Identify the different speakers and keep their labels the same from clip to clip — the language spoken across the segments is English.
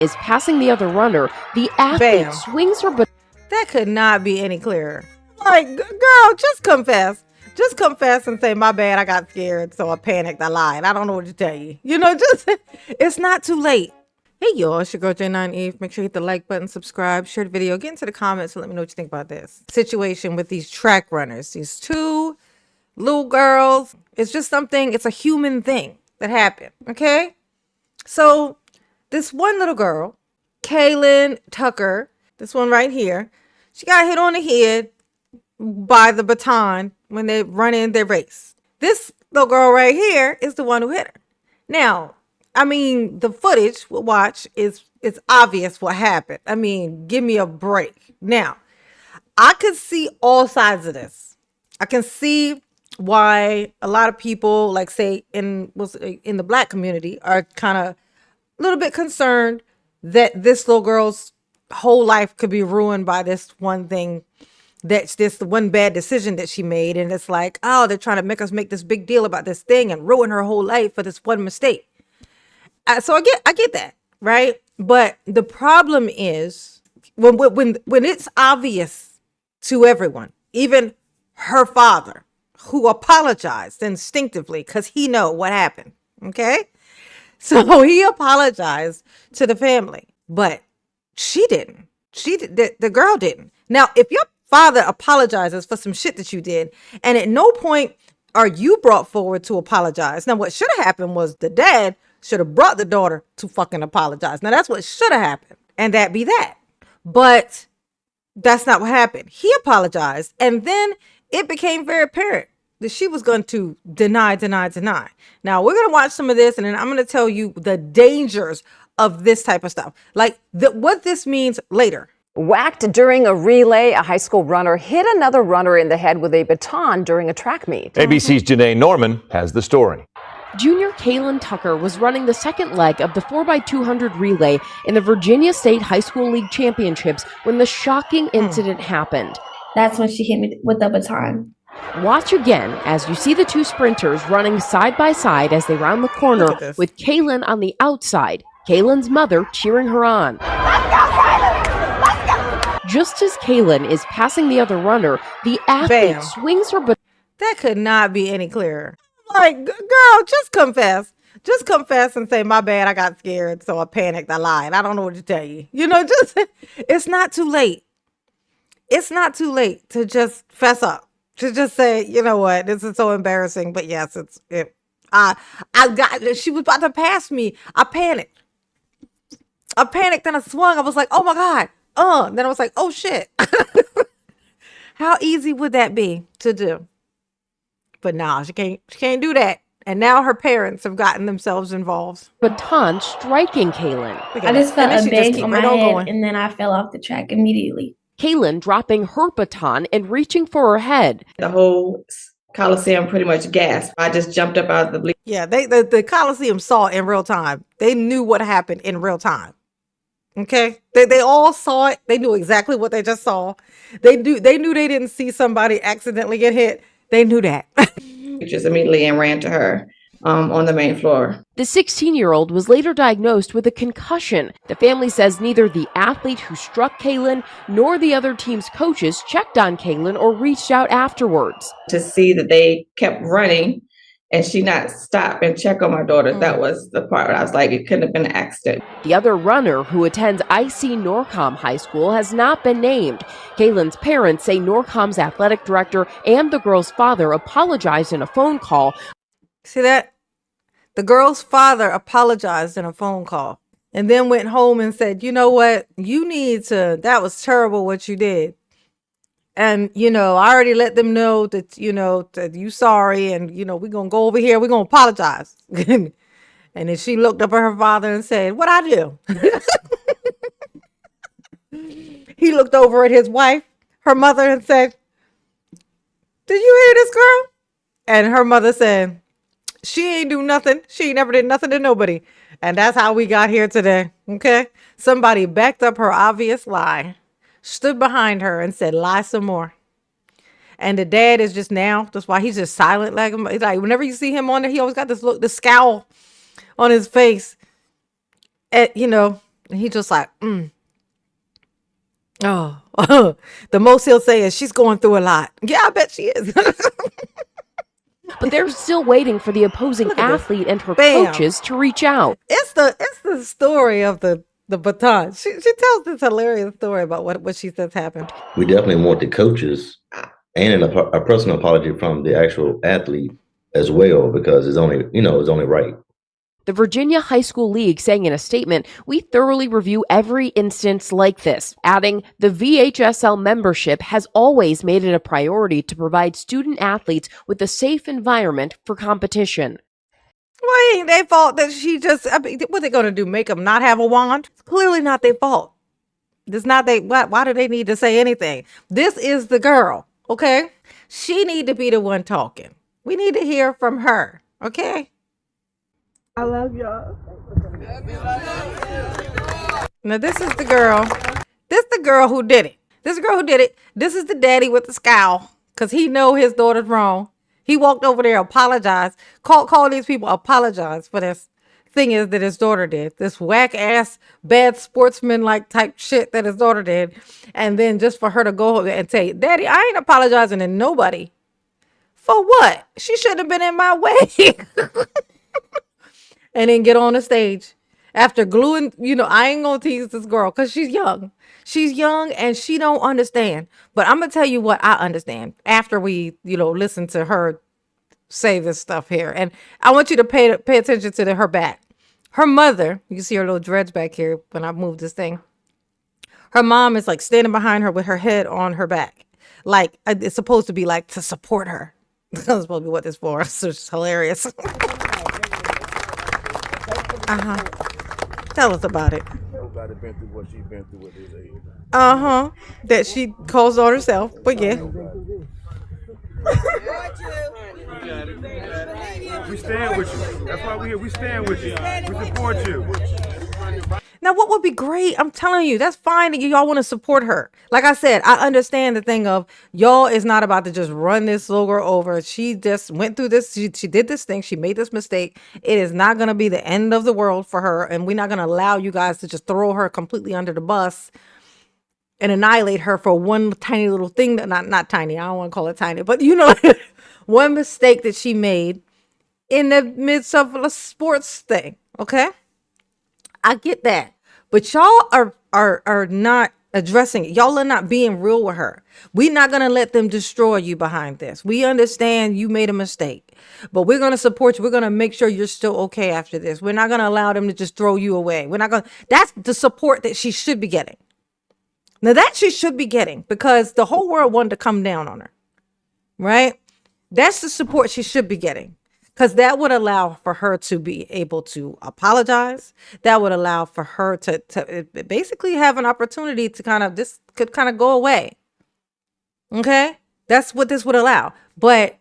Speaker 1: is passing the other runner, the athlete swings her baton.
Speaker 2: That could not be any clearer. Like, girl, just confess. Just confess and say, my bad, I got scared, so I panicked, I lied. I don't know what to tell you. You know, just, it's not too late. Hey, y'all, it's your girl, J9 Eve. Make sure you hit the like button, subscribe, share the video, get into the comments, and let me know what you think about this situation with these track runners. These two little girls. It's just something, it's a human thing that happened, okay? So, this one little girl, Kaylin Tucker, this one right here, she got hit on the head by the baton when they run in their race. This little girl right here is the one who hit her. Now, I mean, the footage we'll watch it's obvious what happened. I mean, give me a break. Now, I could see all sides of this. I can see why a lot of people, like say in the Black community, are kind of a little bit concerned that this little girl's whole life could be ruined by this one thing, that's this one bad decision that she made. And it's like, oh, they're trying to make us make this big deal about this thing and ruin her whole life for this one mistake. So I get that, right? But the problem is when it's obvious to everyone, even her father, who apologized instinctively because he know what happened. Okay, so he apologized to the family, but she didn't. The girl didn't. Now, if your father apologizes for some shit that you did, and at no point are you brought forward to apologize. Now, what should have happened was the dad should have brought the daughter to fucking apologize. Now, that's what should have happened. And that be that. But that's not what happened. He apologized. And then it became very apparent that she was going to deny. Now, we're going to watch some of this, and then I'm going to tell you the dangers of this type of stuff. Like what this means later.
Speaker 3: Whacked during a relay, a high school runner hit another runner in the head with a baton during a track meet.
Speaker 4: ABC's Janae Norman has the story.
Speaker 1: Junior Kaylin Tucker was running the second leg of the 4x200 relay in the Virginia State High School League Championships when the shocking incident happened.
Speaker 5: That's when she hit me with the baton.
Speaker 1: Watch again as you see the two sprinters running side by side as they round the corner with Kaylin on the outside, Kaylin's mother cheering her on. Just as Kaylin is passing the other runner, the athlete swings her baton.
Speaker 2: That could not be any clearer. Like, girl, just confess. Just confess and say, my bad, I got scared, so I panicked, I lied. I don't know what to tell you. You know, just, it's not too late. It's not too late to just fess up. To just say, you know what, this is so embarrassing, but yes, she was about to pass me. I panicked, and I swung. I was like, oh my God. Then I was like, oh shit. How easy would that be to do? But nah, she can't do that. And now her parents have gotten themselves involved.
Speaker 1: Baton striking Kaylin.
Speaker 5: I just felt a bang on my head, and then I fell off the track immediately.
Speaker 1: Kaylin dropping her baton and reaching for her head.
Speaker 6: The whole Coliseum pretty much gasped. I just jumped up out of the bleachers.
Speaker 2: Yeah, the Coliseum saw it in real time. They knew what happened in real time. Okay, they all saw it. They knew exactly what they just saw. They knew they didn't see somebody accidentally get hit. They knew that.
Speaker 6: Just immediately and ran to her on the main floor.
Speaker 1: The 16-year-old was later diagnosed with a concussion. The family says neither the athlete who struck Kaylin nor the other team's coaches checked on Kaylin or reached out afterwards.
Speaker 6: To see that they kept running and she not stop and check on my daughter, that was the part where I was like, it couldn't have been an accident.
Speaker 1: The other runner, who attends IC Norcom High School, has not been named. Kaylin's parents say Norcom's athletic director and the girl's father apologized in a phone call.
Speaker 2: See that? The girl's father apologized in a phone call and then went home and said, you know what? That was terrible what you did. And, I already let them know that, that you sorry. And, we're going to go over here. We're going to apologize. And then she looked up at her father and said, what'd I do? He looked over at his wife, her mother, and said, did you hear this girl? And her mother said, she ain't do nothing. She ain't never did nothing to nobody. And that's how we got here today. Okay. Somebody backed up her obvious lie, stood behind her and said, lie some more. And the dad is just now, that's why he's just silent. Like whenever you see him on there, he always got this look, this scowl on his face. And, And he just like, oh, the most he'll say is she's going through a lot. Yeah, I bet she is.
Speaker 1: But they're still waiting for the opposing athlete and her
Speaker 2: Bam.
Speaker 1: coaches to reach out.
Speaker 2: It's the story of the baton. She tells this hilarious story about what she says happened.
Speaker 7: We definitely want the coaches and a personal apology from the actual athlete as well, because it's only right.
Speaker 1: The Virginia High School League saying in a statement, "We thoroughly review every instance like this," adding, "The VHSL membership has always made it a priority to provide student athletes with a safe environment for competition."
Speaker 2: Why ain't their fault that she just, I mean, what they going to do, make them not have a wand? It's clearly not their fault. It's not why do they need to say anything? This is the girl, okay? She need to be the one talking. We need to hear from her, okay?
Speaker 8: I love y'all.
Speaker 2: Now this is the girl. This the girl who did it. This is the girl who did it. This is the daddy with the scowl, because he know his daughter's wrong. He walked over there, apologized, call these people, apologize for this thing is that his daughter did. This whack ass, bad sportsman like type shit that his daughter did. And then just for her to go and say, "Daddy, I ain't apologizing to nobody." For what? She shouldn't have been in my way. And then get on the stage after gluing, I ain't gonna tease this girl because she's young. She's young and she don't understand. But I'm gonna tell you what I understand after we, listen to her say this stuff here. And I want you to pay attention to her back. Her mother, you can see her little dreads back here when I move this thing. Her mom is like standing behind her with her head on her back. Like it's supposed to be like to support her. That's supposed to be what this for. So it's hilarious. Tell us about it.
Speaker 9: Nobody been through what she's been through at this age.
Speaker 2: That she caused on herself. But yeah.
Speaker 9: We stand with you. That's why we're here. We stand with you. We support you.
Speaker 2: Now, what would be great? I'm telling you, that's fine that y'all want to support her. Like I said, I understand the thing of y'all is not about to just run this little girl over. She just went through this. She did this thing. She made this mistake. It is not going to be the end of the world for her. And we're not going to allow you guys to just throw her completely under the bus and annihilate her for one tiny little thing that not tiny. I don't want to call it tiny, but one mistake that she made in the midst of a sports thing. Okay. I get that, but y'all are not addressing it. Y'all are not being real with her. We're not going to let them destroy you behind this. We understand you made a mistake, but we're going to support you. We're going to make sure you're still okay after this. We're not going to allow them to just throw you away. That's the support that she should be getting. Now that she should be getting, because the whole world wanted to come down on her, right? That's the support she should be getting. Because that would allow for her to be able to apologize. That would allow for her to basically have an opportunity to this could go away. Okay? That's what this would allow. But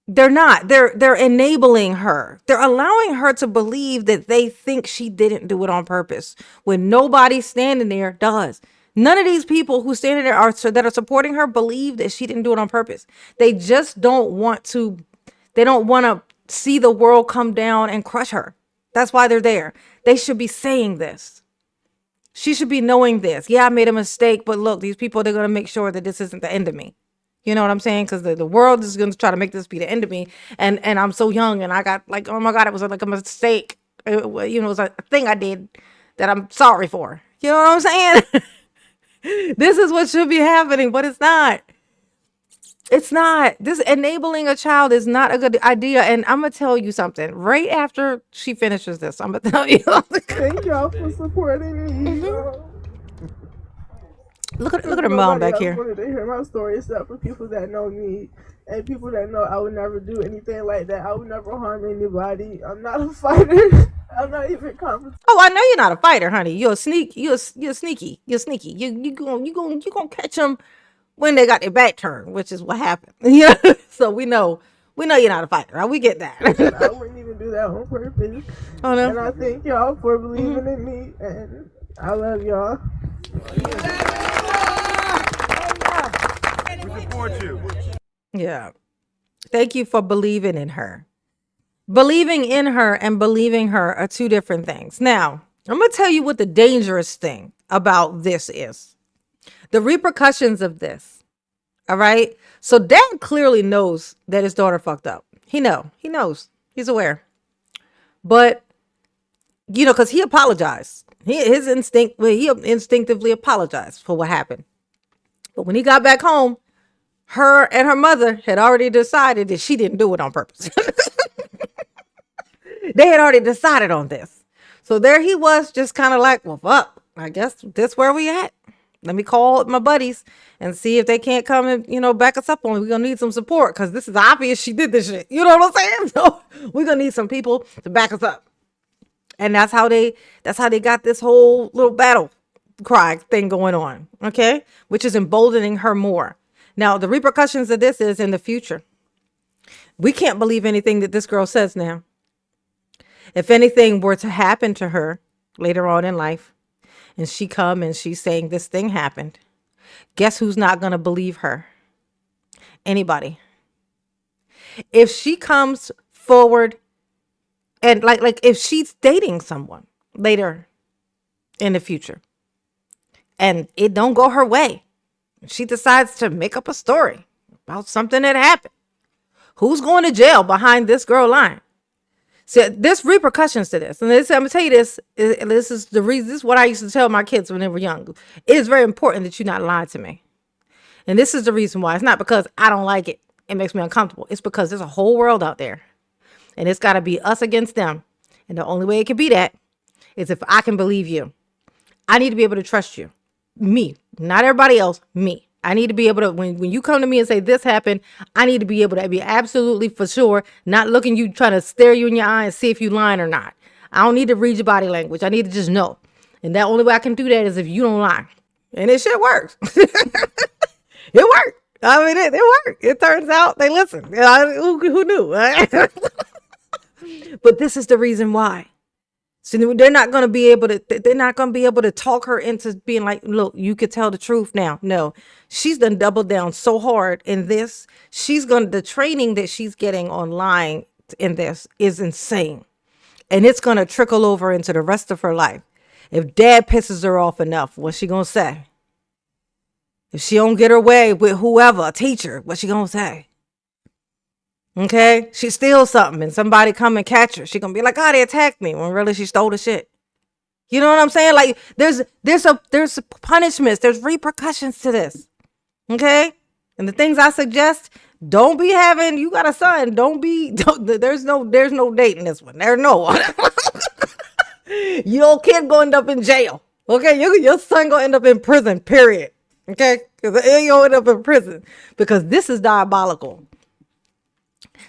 Speaker 2: they're not. They're enabling her. They're allowing her to believe that they think she didn't do it on purpose when nobody standing there does. None of these people who standing there that are supporting her believe that she didn't do it on purpose. They just don't want to. They don't want to see the world come down and crush her. That's why they're there. They should be saying this. She should be knowing this. Yeah, I made a mistake, but look, these people, they're going to make sure that this isn't the end of me. You know what I'm saying? Because the world is going to try to make this be the end of me. And I'm so young and I got oh my God, it was like a mistake. It was a thing I did that I'm sorry for. You know what I'm saying? This is what should be happening, but it's not. It's not. This enabling a child is not a good idea. And I'm going to tell you something. Right after she finishes this, I'm going to tell you.
Speaker 8: Thank y'all for supporting me.
Speaker 2: Look at her mom back here.
Speaker 8: I wanted to hear my story, except for people that know me and people that know I would never do anything like that. I would never harm anybody. I'm not a fighter. I'm not even confident.
Speaker 2: Oh, I know you're not a fighter, honey. You're sneaky. You're sneaky. You gonna catch them when they got their back turned, which is what happened. Yeah. So we know you're not a fighter. Right? We get that.
Speaker 8: I wouldn't even do that on purpose.
Speaker 2: Oh no.
Speaker 8: And I thank y'all for believing in me, and I love y'all.
Speaker 9: We support you.
Speaker 2: Yeah. Thank you for believing in her. Believing in her and believing her are two different things. Now, I'm going to tell you what the dangerous thing about this is. The repercussions of this. All right. So dad clearly knows that his daughter fucked up. He knows. He's aware. But, because he apologized. He instinctively apologized for what happened. But when he got back home, her and her mother had already decided that she didn't do it on purpose. They had already decided on this. So there he was, just kind of like, well, fuck, I guess that's where we at. Let me call my buddies and see if they can't come and, back us up on it. We're going to need some support because this is obvious she did this shit. You know what I'm saying? So we're going to need some people to back us up. And that's how they got this whole little battle cry thing going on. Okay. Which is emboldening her more. Now, the repercussions of this is in the future. We can't believe anything that this girl says now. If anything were to happen to her later on in life, and she come and she's saying this thing happened, guess who's not going to believe her? Anybody. If she comes forward and like if she's dating someone later in the future and it don't go her way, she decides to make up a story about something that happened, who's going to jail behind this girl lying? So there's repercussions to this. And I'm going to tell you this. This is the reason. This is what I used to tell my kids when they were young. It is very important that you not lie to me. And this is the reason why. It's not because I don't like it. It makes me uncomfortable. It's because there's a whole world out there. And it's got to be us against them. And the only way it can be that is if I can believe you. I need to be able to trust you. Me. Not everybody else. Me. I need to be able to, when you come to me and say this happened, I need to be able to be absolutely for sure, not looking you, trying to stare you in your eye and see if you lying or not. I don't need to read your body language. I need to just know. And the only way I can do that is if you don't lie. And it shit works. It worked. I mean, it worked. It turns out they listen. Who knew? But this is the reason why. So they're not going to be able to talk her into being like, look, you could tell the truth now. No, she's done doubled down so hard in this. The training that she's getting online in this is insane. And it's going to trickle over into the rest of her life. If dad pisses her off enough, what's she going to say? If she don't get her way with whoever, a teacher, what's she going to say? Okay, she steals something and somebody come and catch her. She gonna be like, "Oh, they attacked me," when really she stole the shit. You know what I'm saying? Like, there's punishments, there's repercussions to this. Okay, and the things I suggest: don't be having. You got a son. There's no dating this one. There's no one. Your kid gonna end up in jail. Okay, your son gonna end up in prison. Period. Okay, because you're gonna end up in prison because this is diabolical.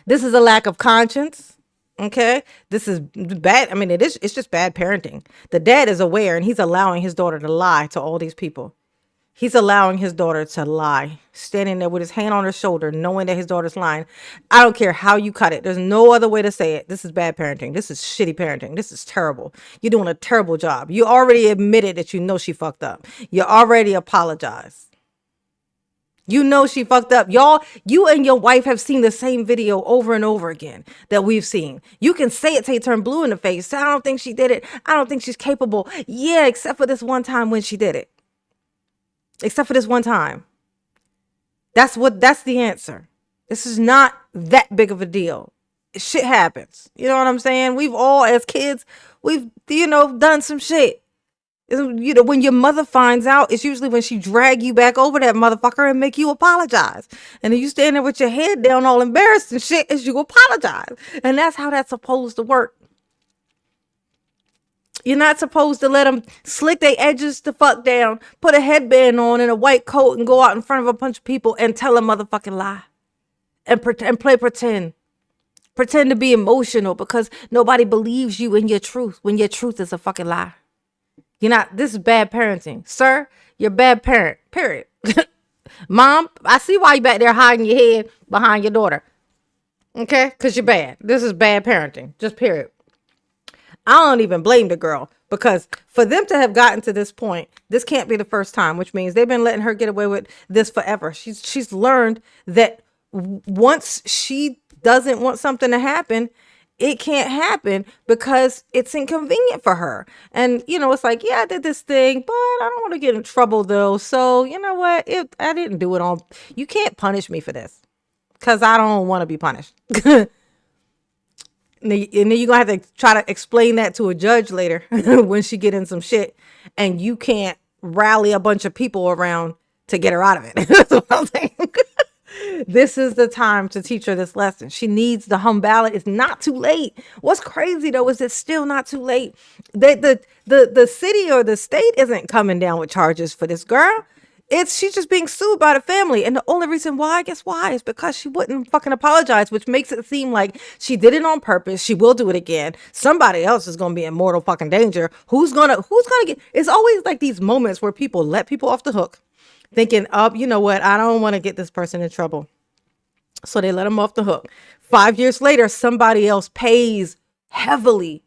Speaker 2: This is a lack of conscience. Okay. This is bad. I mean, it's just bad parenting. The dad is aware and he's allowing his daughter to lie to all these people. He's allowing his daughter to lie, standing there with his hand on her shoulder, knowing that his daughter's lying. I don't care how you cut it. There's no other way to say it. This is bad parenting. This is shitty parenting. This is terrible. You're doing a terrible job. You already admitted that you know she fucked up. You already apologized. You know she fucked up. Y'all, you and your wife have seen the same video over and over again that we've seen. You can say it till you turn blue in the face. Say, I don't think she did it. I don't think she's capable. Yeah, except for this one time when she did it. Except for this one time. That's the answer. This is not that big of a deal. Shit happens. You know what I'm saying? We've all, as kids, we've, done some shit. When your mother finds out, it's usually when she drag you back over that motherfucker and make you apologize. And then you stand there with your head down all embarrassed and shit as you apologize. And that's how that's supposed to work. You're not supposed to let them slick their edges the fuck down, put a headband on and a white coat and go out in front of a bunch of people and tell a motherfucking lie. And play pretend. Pretend to be emotional because nobody believes you in your truth when your truth is a fucking lie. This is bad parenting. Sir, you're a bad parent, period. Mom, I see why you back there hiding your head behind your daughter. Okay? Because you're bad. This is bad parenting. Just period. I don't even blame the girl because for them to have gotten to this point, this can't be the first time, which means they've been letting her get away with this forever. She's learned that once she doesn't want something to happen, it can't happen because it's inconvenient for her. And, it's like, yeah, I did this thing, but I don't want to get in trouble though. So, you know what? I didn't do it you can't punish me for this because I don't want to be punished. And then you're going to have to try to explain that to a judge later when she get in some shit and you can't rally a bunch of people around to get her out of it. That's what I'm saying. This is the time to teach her this lesson. She needs the hum ballot. It's not too late. What's crazy though is it's still not too late. The city or the state isn't coming down with charges for this girl. She's just being sued by the family. And the only reason why, guess why, is because she wouldn't fucking apologize, which makes it seem like she did it on purpose. She will do it again. Somebody else is going to be in mortal fucking danger. Who's going to get, it's always like these moments where people let people off the hook thinking, oh, you know what? I don't want to get this person in trouble. So they let them off the hook. 5 years later, somebody else pays heavily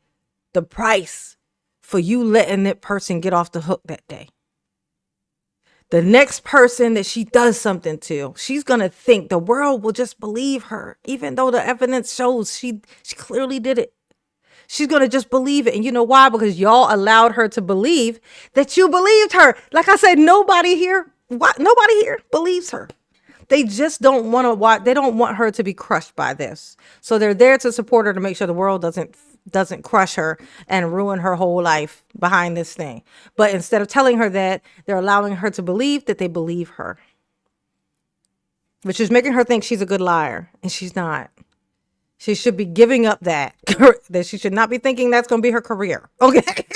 Speaker 2: the price for you letting that person get off the hook that day. The next person that she does something to, she's going to think the world will just believe her, even though the evidence shows she clearly did it. She's going to just believe it. And you know why? Because y'all allowed her to believe that you believed her. Like I said, nobody here believes her. They just don't want to watch. They don't want her to be crushed by this. So they're there to support her to make sure the world doesn't crush her and ruin her whole life behind this thing. But instead of telling her that, they're allowing her to believe that they believe her, which is making her think she's a good liar, and she's not. She should be giving up that she should not be thinking that's going to be her career. Okay.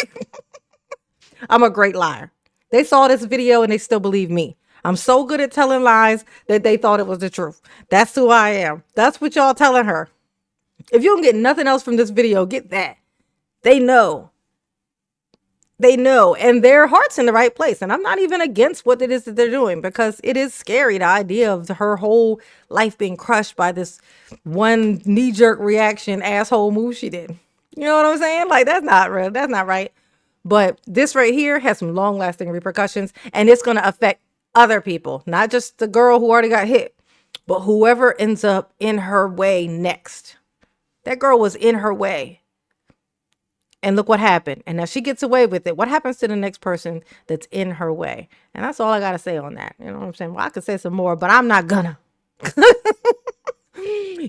Speaker 2: I'm a great liar. They saw this video and they still believe me. I'm so good at telling lies that they thought it was the truth. That's who I am. That's what y'all telling her. If you don't get nothing else from this video, get that. They know. They know. And their heart's in the right place. And I'm not even against what it is that they're doing, because it is scary, the idea of her whole life being crushed by this one knee-jerk reaction asshole move she did. You know what I'm saying? Like, that's not real. That's not right. But this right here has some long-lasting repercussions, and it's going to affect other people, not just the girl who already got hit, but whoever ends up in her way next. That girl was in her way. And look what happened. And now she gets away with it. What happens to the next person that's in her way? And that's all I got to say on that. You know what I'm saying? Well, I could say some more, but I'm not gonna.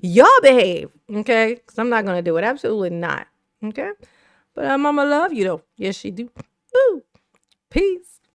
Speaker 2: Y'all behave, okay? Because I'm not gonna do it. Absolutely not. Okay? But Mama love you though. Yes, she do. Ooh. Peace.